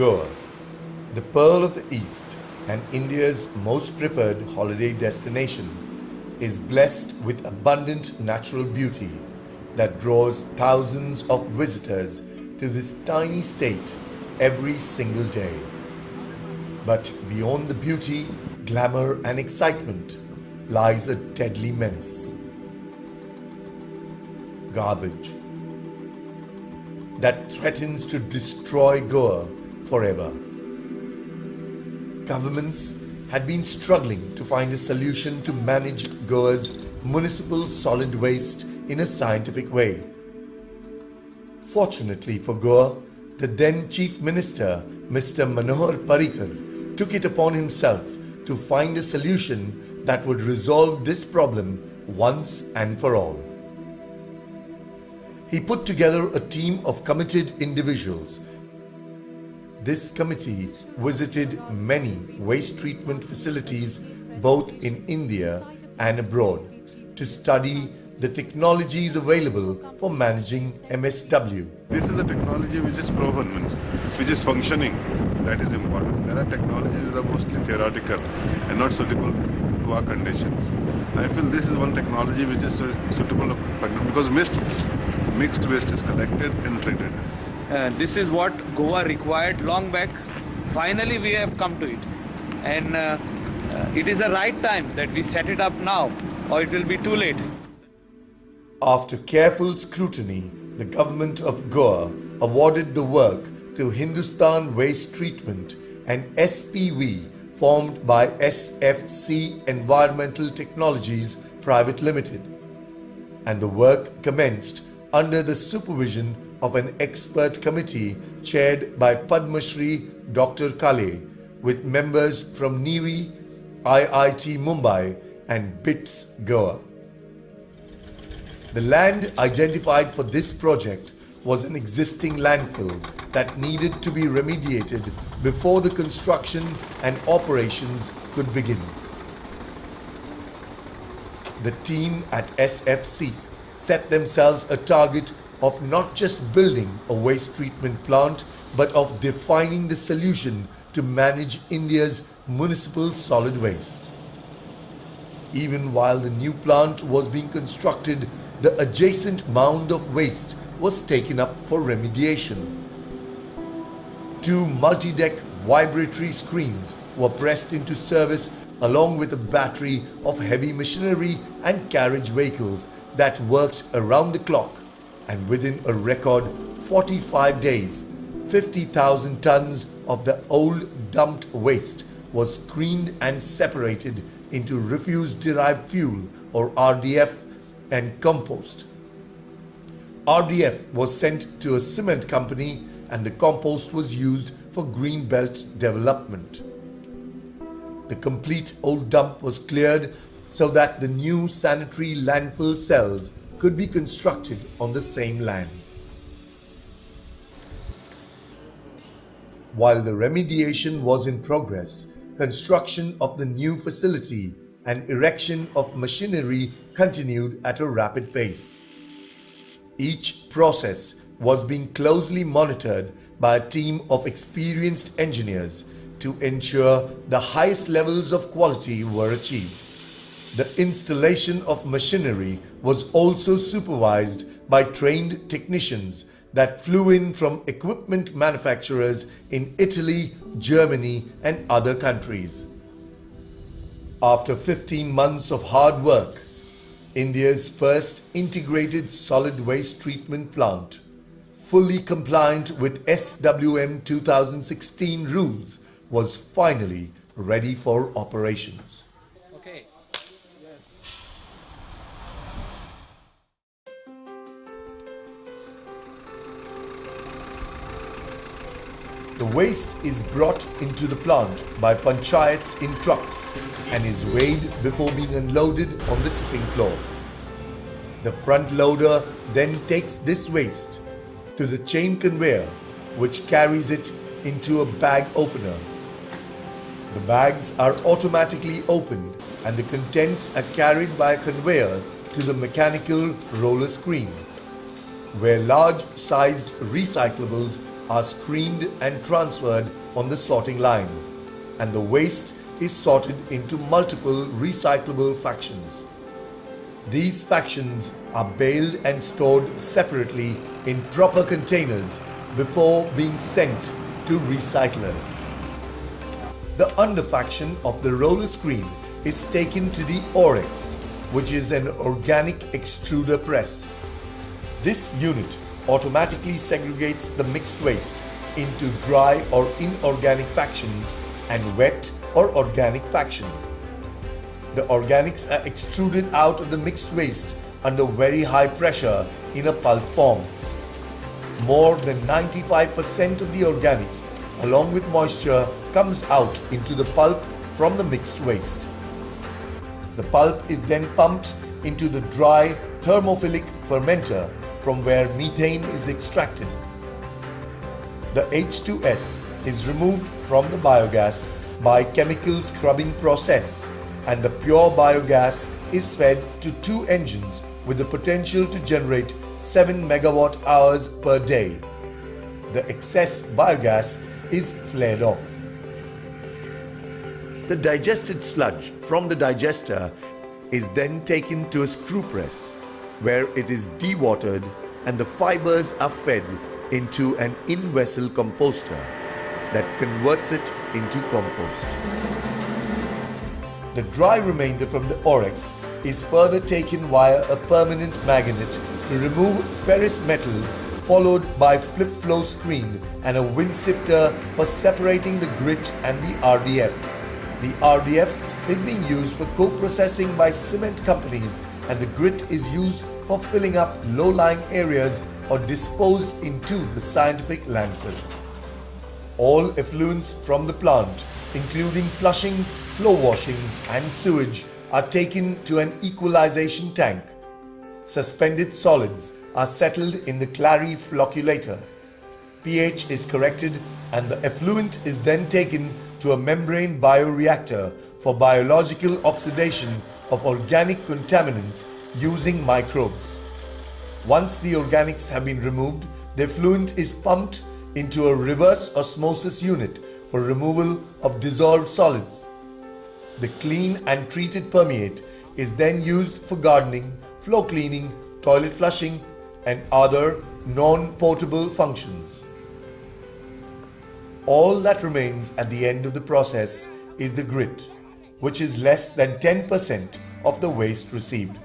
Goa, the Pearl of the East and India's most preferred holiday destination, is blessed with abundant natural beauty that draws thousands of visitors to this tiny state every single day. But beyond the beauty, glamour, and excitement lies a deadly menace: garbage that threatens to destroy Goa forever. Governments had been struggling to find a solution to manage Goa's municipal solid waste in a scientific way. Fortunately for Goa, the then Chief Minister, Mr. Manohar Parrikar, took it upon himself to find a solution that would resolve this problem once and for all. He put together a team of committed individuals. This committee visited many waste treatment facilities both in India and abroad to study the technologies available for managing MSW. This is a technology which is proven, which is functioning. That is important. There are technologies which are mostly theoretical and not suitable to our conditions. I feel this is one technology which is suitable because mixed waste is collected and treated. This is what Goa required long back. Finally, we have come to it. And it is the right time that we set it up now, or it will be too late. After careful scrutiny, the government of Goa awarded the work to Hindustan Waste Treatment, an SPV formed by SFC Environmental Technologies Private Limited. And the work commenced under the supervision of an expert committee chaired by Padma Shri Dr. Kale, with members from NIRI, IIT Mumbai and BITS Goa. The land identified for this project was an existing landfill that needed to be remediated before the construction and operations could begin. The team at SFC set themselves a target of not just building a waste treatment plant, but of defining the solution to manage India's municipal solid waste. Even while the new plant was being constructed, the adjacent mound of waste was taken up for remediation. 2 multi-deck vibratory screens were pressed into service along with a battery of heavy machinery and carriage vehicles that worked around the clock, and within a record 45 days, 50,000 tons of the old dumped waste was screened and separated into refuse-derived fuel or RDF and compost. RDF was sent to a cement company and the compost was used for green belt development. The complete old dump was cleared so that the new sanitary landfill cells could be constructed on the same land. While the remediation was in progress, construction of the new facility and erection of machinery continued at a rapid pace. Each process was being closely monitored by a team of experienced engineers to ensure the highest levels of quality were achieved. The installation of machinery was also supervised by trained technicians that flew in from equipment manufacturers in Italy, Germany, and other countries. After 15 months of hard work, India's first integrated solid waste treatment plant, fully compliant with SWM 2016 rules, was finally ready for operations. Okay. The waste is brought into the plant by panchayats in trucks and is weighed before being unloaded on the tipping floor. The front loader then takes this waste to the chain conveyor, which carries it into a bag opener. The bags are automatically opened and the contents are carried by a conveyor to the mechanical roller screen, where large-sized recyclables are screened and transferred on the sorting line, and the waste is sorted into multiple recyclable fractions. These fractions are baled and stored separately in proper containers before being sent to recyclers. The underfraction of the roller screen is taken to the Orex, which is an organic extruder press. This unit automatically segregates the mixed waste into dry or inorganic fractions and wet or organic fraction. The organics are extruded out of the mixed waste under very high pressure in a pulp form. More than 95% of the organics, along with moisture, comes out into the pulp from the mixed waste. The pulp is then pumped into the dry thermophilic fermenter from where methane is extracted. The H2S is removed from the biogas by chemical scrubbing process, and the pure biogas is fed to 2 engines with the potential to generate 7 megawatt hours per day. The excess biogas is flared off. The digested sludge from the digester is then taken to a screw press, where it is dewatered and the fibers are fed into an in-vessel composter that converts it into compost. The dry remainder from the Orex is further taken via a permanent magnet to remove ferrous metal, followed by flip-flow screen and a wind sifter for separating the grit and the RDF. The RDF is being used for co-processing by cement companies, and the grit is used for filling up low-lying areas or disposed into the scientific landfill. All effluents from the plant, including flushing, flow washing and sewage, are taken to an equalization tank. Suspended solids are settled in the Clary flocculator. pH is corrected and the effluent is then taken to a membrane bioreactor for biological oxidation of organic contaminants using microbes. Once the organics have been removed, the effluent is pumped into a reverse osmosis unit for removal of dissolved solids. The clean and treated permeate is then used for gardening, floor cleaning, toilet flushing, and other non-potable functions. All that remains at the end of the process is the grit, which is less than 10% of the waste received.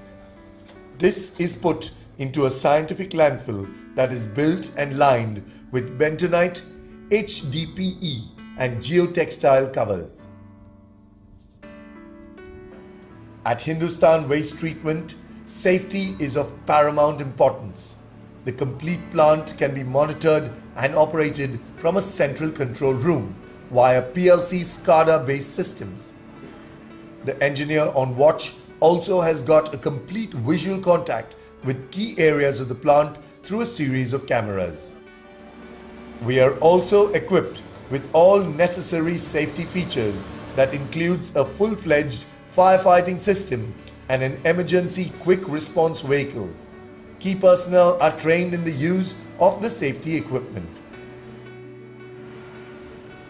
This is put into a scientific landfill that is built and lined with bentonite, HDPE, and geotextile covers. At Hindustan Waste Treatment, safety is of paramount importance. The complete plant can be monitored and operated from a central control room via PLC SCADA-based systems. The engineer on watch also has got a complete visual contact with key areas of the plant through a series of cameras. We are also equipped with all necessary safety features that includes a full-fledged firefighting system and an emergency quick response vehicle. Key personnel are trained in the use of the safety equipment.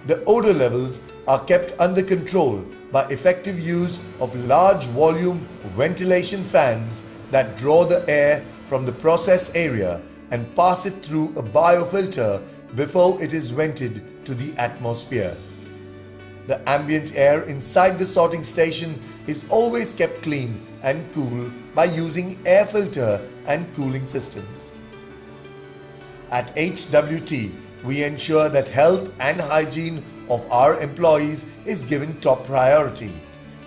The odor levels are kept under control by effective use of large volume ventilation fans that draw the air from the process area and pass it through a biofilter before it is vented to the atmosphere. The ambient air inside the sorting station is always kept clean and cool by using air filter and cooling systems. At HWT, we ensure that health and hygiene of our employees is given top priority,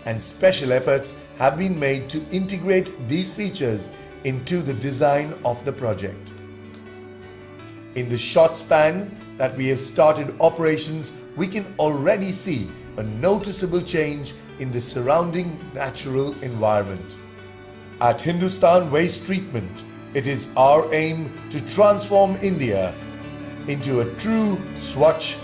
and special efforts have been made to integrate these features into the design of the project. In the short span that we have started operations, we can already see a noticeable change in the surrounding natural environment. At Hindustan Waste Treatment, it is our aim to transform India into a true Swachh